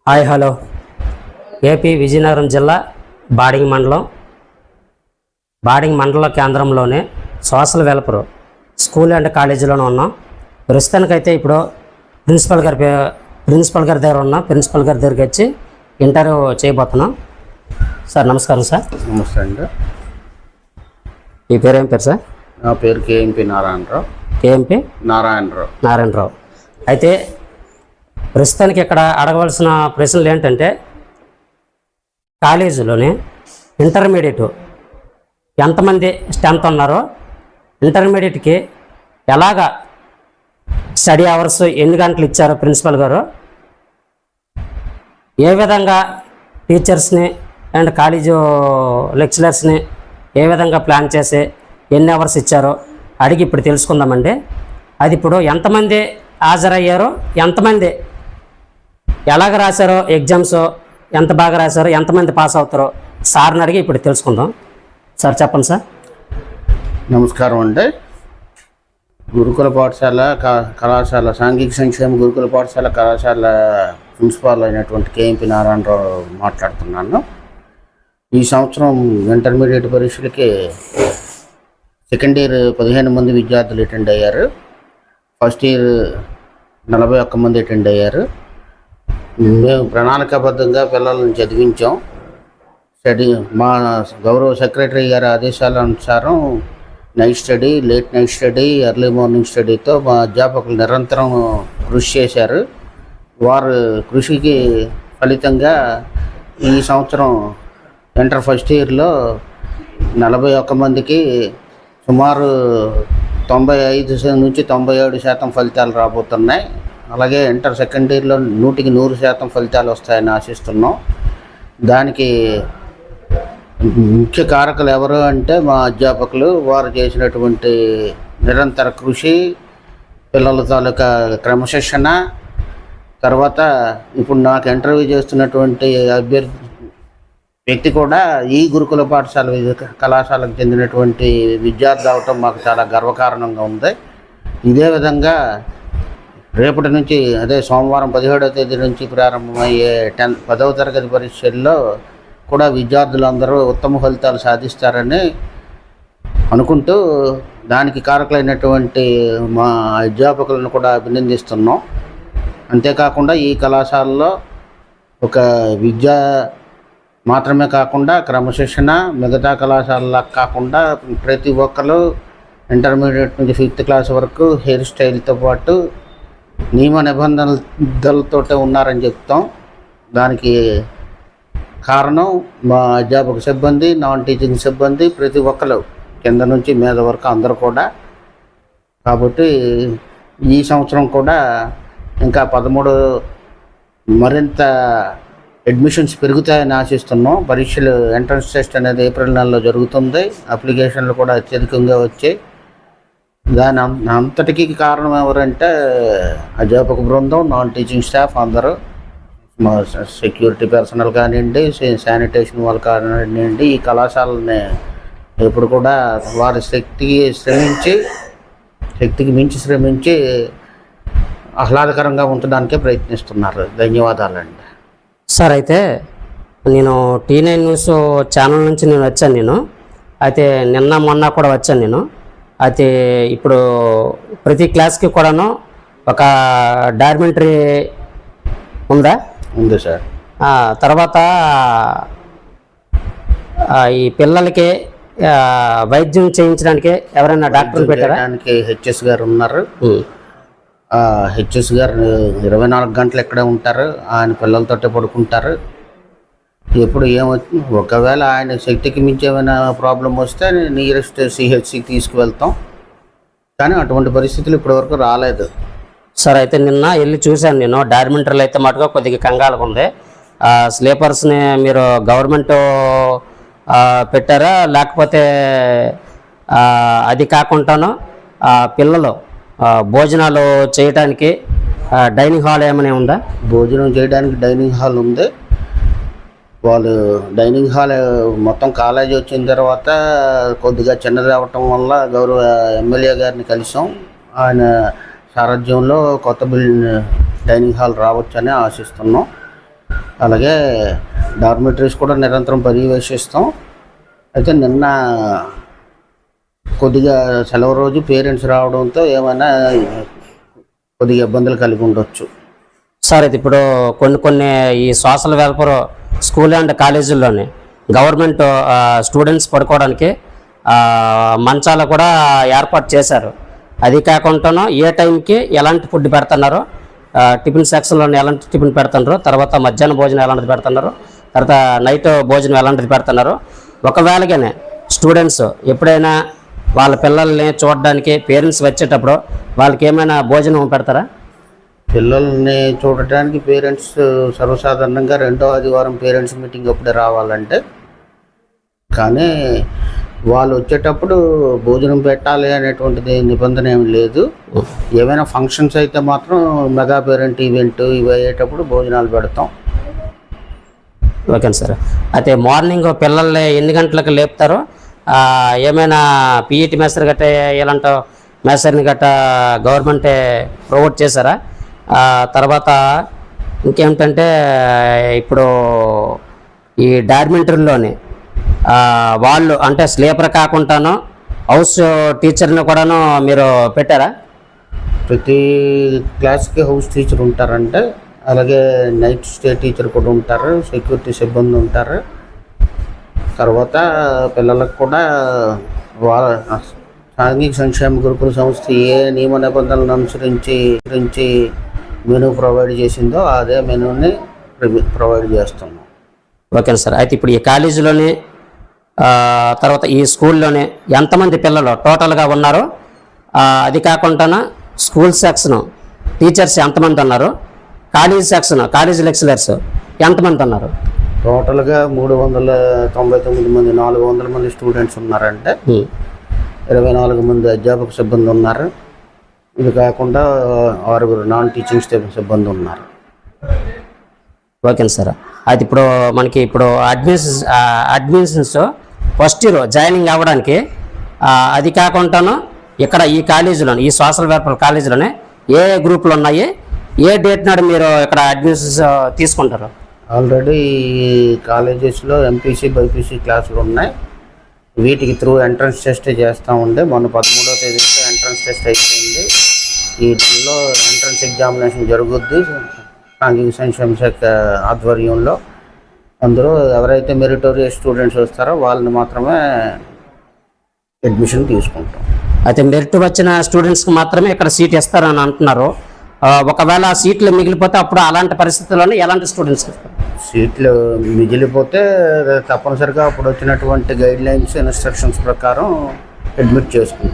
Hi hello. AP Vizianagaram జిల్లా బాడింగ్ మండల కేంద్రంలోనే social welfare school and కాలేజీలోనే ఉన్నాం. ప్రస్తుతానికైతే ఇప్పుడు ప్రిన్సిపల్ గారి దగ్గర ఉన్నాం. ప్రిన్సిపల్ గారి దగ్గరికి వచ్చి ఇంటర్వ్యూ చేయబోతున్నాం. సార్ నమస్కారం. సార్ నమస్తే అండి. మీ పేరు ఏం పేరు సార్? నా పేరు కేఎంపీ నారాయణరావు. కేఎంపీ నారాయణరావు. అయితే ప్రస్తుతానికి ఇక్కడ అడగవలసిన ప్రశ్నలు ఏంటంటే, కాలేజీలోని ఇంటర్మీడియట్ ఎంతమంది స్ట్రెంత్ ఉన్నారో, ఇంటర్మీడియట్కి ఎలాగా స్టడీ అవర్స్ ఎన్ని గంటలు ఇచ్చారో ప్రిన్సిపల్ గారు, ఏ విధంగా టీచర్స్ని అండ్ కాలేజీ లెక్చరర్స్ని ఏ విధంగా ప్లాన్ చేసి ఎన్ని అవర్స్ ఇచ్చారో అడిగి ఇప్పుడు తెలుసుకుందామండి. అది ఇప్పుడు ఎంతమంది హాజరయ్యారో, ఎంతమంది ఎలాగ రాశారో, ఎగ్జామ్స్ ఎంత బాగా రాశారో, ఎంతమంది పాస్ అవుతారో సార్ని అడిగి ఇప్పుడు తెలుసుకుందాం. సార్ చెప్పండి సార్. నమస్కారం అండి. గురుకుల పాఠశాల కళాశాల సాంఘిక సంక్షేమ గురుకుల పాఠశాల కళాశాల ప్రిన్సిపాల్ అయినటువంటి కేఎంపీ నారాయణరావు మాట్లాడుతున్నాను. ఈ సంవత్సరం ఇంటర్మీడియట్ పరీక్షలకి సెకండ్ ఇయర్ 15 మంది విద్యార్థులు అటెండ్ అయ్యారు. ఫస్ట్ ఇయర్ 41 మంది అటెండ్ అయ్యారు. మేము ప్రణాళికాబద్ధంగా పిల్లలను చదివించాం. మా గౌరవ సెక్రటరీ గారి ఆదేశాల అనుసారం night study, late night study, early morning స్టడీతో మా అధ్యాపకులు నిరంతరం కృషి చేశారు. వారు కృషికి ఫలితంగా ఈ సంవత్సరం ఇంటర్ ఫస్ట్ ఇయర్లో 41 మందికి సుమారు 95 నుంచి 97% ఫలితాలు రాబోతున్నాయి. అలాగే ఇంటర్ సెకండ్ ఇయర్లో 100% ఫలితాలు వస్తాయని ఆశిస్తున్నాం. దానికి ముఖ్య కారకులు ఎవరు అంటే మా అధ్యాపకులు. వారు చేసినటువంటి నిరంతర కృషి, పిల్లల తాలూకా క్రమశిక్షణ, తర్వాత ఇప్పుడు నాకు ఇంటర్వ్యూ చేస్తున్నటువంటి వ్యక్తి కూడా ఈ గురుకుల పాఠశాల కళాశాలకు చెందినటువంటి విద్యార్థి అవటం మాకు చాలా గర్వకారణంగా ఉంది. ఇదే విధంగా రేపటి నుంచి, అదే సోమవారం 17వ తేదీ నుంచి ప్రారంభమయ్యే 10వ తరగతి పరీక్షల్లో కూడా విద్యార్థులందరూ ఉత్తమ ఫలితాలు సాధిస్తారని అనుకుంటూ దానికి కారకులైనటువంటి మా అధ్యాపకులను కూడా అభినందిస్తున్నాం. అంతేకాకుండా ఈ కళాశాలలో ఒక విద్య మాత్రమే కాకుండా క్రమశిక్షణ, మిగతా కళాశాలలా కాకుండా ప్రతి ఒక్కరు ఇంటర్మీడియట్ నుంచి 5th క్లాస్ వరకు హెయిర్ స్టైల్తో పాటు నియమ నిబంధనలతో ఉన్నారని చెప్తాం. దానికి కారణం మా అధ్యాపక సిబ్బంది, నాన్ టీచింగ్ సిబ్బంది, ప్రతి ఒక్కరు కింద నుంచి మీద వరకు అందరూ కూడా. కాబట్టి ఈ సంవత్సరం కూడా ఇంకా 13 మరింత అడ్మిషన్స్ పెరుగుతాయని ఆశిస్తున్నాం. పరీక్షలు ఎంట్రన్స్ టెస్ట్ అనేది ఏప్రిల్ నెలలో జరుగుతుంది. అప్లికేషన్లు కూడా అత్యధికంగా వచ్చాయి. దాని అంతటికీ కారణం ఎవరంటే అధ్యాపక బృందం, నాన్ టీచింగ్ స్టాఫ్ అందరూ, మా సెక్యూరిటీ పర్సనల్ కానివ్వండి, శానిటేషన్ వాళ్ళు కానివ్వండి, ఈ కళాశాలని ఎప్పుడు కూడా వారి శక్తికి మించి శ్రమించి ఆహ్లాదకరంగా ఉంచడానికే ప్రయత్నిస్తున్నారు. ధన్యవాదాలండి. సార్, అయితే నేను T9 న్యూస్ ఛానల్ నుంచి వచ్చాను. అయితే నిన్న మొన్న కూడా వచ్చాను. అయితే ఇప్పుడు ప్రతి క్లాస్కి కూడాను ఒక డార్మెంటరీ ఉందా? ఉంది సార్. తర్వాత ఈ పిల్లలకి వైద్యం చేయించడానికి ఎవరైనా డాక్టర్లు పెట్టారా? హెచ్ఎస్ గారు ఉన్నారు. హెచ్ఎస్ గారు 24 గంటలు ఇక్కడే ఉంటారు. ఆయన పిల్లలతోటే పడుకుంటారు. ఎప్పుడు ఏమవుతుంది, ఒకవేళ ఆయన శక్తికి మించి ఏమైనా ప్రాబ్లం వస్తే నియరెస్ట్ సిహెచ్సికి తీసుకువెళ్తాం. కానీ అటువంటి పరిస్థితులు ఇప్పటివరకు రాలేదు. సార్, అయితే నిన్న వెళ్ళి చూశాను నేను. డార్మెంటరీలు అయితే మటుగా కొద్దిగా కంగాలుగా ఉంది. స్లీపర్స్ని మీరు గవర్నమెంట్ పెట్టారా, లేకపోతే అది కాకుండాను పిల్లలు భోజనాలు చేయడానికి డైనింగ్ హాల్ ఏమైనా ఉందా? భోజనం చేయడానికి డైనింగ్ హాల్ ఉంది. వాళ్ళు డైనింగ్ హాల్ మొత్తం కాలేజీ వచ్చిన తర్వాత కొద్దిగా చిన్నది అవ్వటం వల్ల గౌరవ ఎమ్మెల్యే గారిని కలిసాం. ఆయన సారథ్యంలో కొత్త డైనింగ్ హాల్ రావచ్చని ఆశిస్తున్నాం. అలాగే డార్మెటరీస్ కూడా నిరంతరం పర్యవేక్షిస్తాం. అయితే నిన్న కొద్దిగా సెలవు రోజు పేరెంట్స్ రావడంతో ఏమైనా కొద్దిగా ఇబ్బందులు కలిగి ఉండొచ్చు. సార్ ఇది ఇప్పుడు కొన్ని ఈ సోషల్ వెల్ఫేర్ స్కూల్ అండ్ కాలేజీల్లోనే గవర్నమెంట్ స్టూడెంట్స్ పడుకోవడానికి మంచాలు కూడా ఏర్పాటు చేశారు. అది కాకుండా ఏ టైంకి ఎలాంటి ఫుడ్ పెడుతున్నారో, టిఫిన్ సెక్షన్లో ఎలాంటి టిఫిన్ పెడుతున్నారు, తర్వాత మధ్యాహ్న భోజనం ఎలాంటిది పెడుతున్నారు, తర్వాత నైట్ భోజనం ఎలాంటిది పెడుతున్నారు. ఒకవేళగానే స్టూడెంట్స్ ఎప్పుడైనా వాళ్ళ పిల్లల్ని చూడడానికి పేరెంట్స్ వచ్చేటప్పుడు వాళ్ళకి ఏమైనా భోజనం పెడతారా? పిల్లల్ని చూడటానికి పేరెంట్స్ సర్వసాధారణంగా 2వ ఆదివారం పేరెంట్స్ మీటింగ్ అప్పుడే రావాలంటే, కానీ వాళ్ళు వచ్చేటప్పుడు భోజనం పెట్టాలి అనేటువంటిది నిబంధన ఏమి లేదు. ఏమైనా ఫంక్షన్స్ అయితే మాత్రం మెగా పేరెంట్ ఈవెంట్ ఇవి అయ్యేటప్పుడు భోజనాలు పెడతాం. Okay sir. అయితే మార్నింగ్ పిల్లల్ని ఎన్ని గంటలకు లేపుతారో, ఏమైనా పీఈటీ మేస్టర్ గట్ట ఇలాంటి మేస్టర్ని గట్ట గవర్నమెంటే ప్రొవైడ్ చేశారా? తర్వాత ఇంకేమిటంటే ఇప్పుడు ఈ డార్మెంటరీలోని వాళ్ళు అంటే స్లీపర్ కాకుండాను హౌస్ టీచర్ని కూడాను మీరు పెట్టారా? ప్రతి క్లాస్కి హౌస్ టీచర్ ఉంటారంటే, అలాగే నైట్ స్టే టీచర్ కూడా ఉంటారు, సెక్యూరిటీ సిబ్బంది ఉంటారు. తర్వాత పిల్లలకు కూడా సాంఘిక సంక్షేమ గురుకుల సంస్థ ఏ నియమ నిబంధనలను అనుసరించి మెనూ ప్రొవైడ్ చేసిందో అదే మెనూని ప్రొవైడ్ చేస్తున్నాం. Okay sir. అయితే ఇప్పుడు ఈ కాలేజీలోని తర్వాత ఈ స్కూల్లోనే ఎంతమంది పిల్లలు టోటల్గా ఉన్నారో, అది కాకుండా స్కూల్ సెక్షన్ టీచర్స్ ఎంతమంది ఉన్నారు, కాలేజ్ సెక్షన్ కాలేజ్ లెక్చరర్స్ ఎంతమంది ఉన్నారు? టోటల్గా 399 మంది, 400 మంది స్టూడెంట్స్ ఉన్నారంటే 24 మంది అధ్యాపక సిబ్బంది ఉన్నారు. ఇది కాకుండా 6 నాన్ టీచింగ్ సిబ్బంది ఉన్నారు. Okay sir. అది ఇప్పుడు మనకి ఇప్పుడు అడ్మిషన్స్ ఫస్ట్ ఇయర్ జాయినింగ్ అవ్వడానికి అది కాకుండాను ఇక్కడ ఈ కాలేజీలోనే ఈ సోషల్ వెల్ఫేర్ కాలేజీలోనే ఏ గ్రూపులు ఉన్నాయి, ఏ డేట్ నాడు మీరు ఇక్కడ అడ్మిషన్స్ తీసుకుంటారు? ఆల్రెడీ కాలేజెస్లో ఎంపీసీ బైపీసీ క్లాసులు ఉన్నాయి. వీటికి త్రూ ఎంట్రన్స్ టెస్ట్ చేస్తూ ఉండే మొన్న 13వ తేదీకి ఎంట్రన్స్ టెస్ట్ అయిపోయింది. వీటిల్లో ఎంట్రన్స్ ఎగ్జామినేషన్ జరుగుద్ది సాంఘిక సంక్షేమ శాఖ ఆధ్వర్యంలో. అందులో ఎవరైతే మెరిటోరియస్ స్టూడెంట్స్ వస్తారో వాళ్ళని మాత్రమే అడ్మిషన్ తీసుకుంటాం. అయితే మెరిట్ వచ్చిన స్టూడెంట్స్కి మాత్రమే ఇక్కడ సీట్ ఇస్తారని అంటున్నారు. ఒకవేళ సీట్లు మిగిలిపోతే అప్పుడు అలాంటి పరిస్థితుల్లోనే ఎలాంటి స్టూడెంట్స్ సీట్లు మిగిలిపోతే తప్పనిసరిగా అప్పుడు వచ్చినటువంటి గైడ్ లైన్స్ ఇన్స్ట్రక్షన్స్ ప్రకారం అడ్మిట్ చేసుకుంటాం.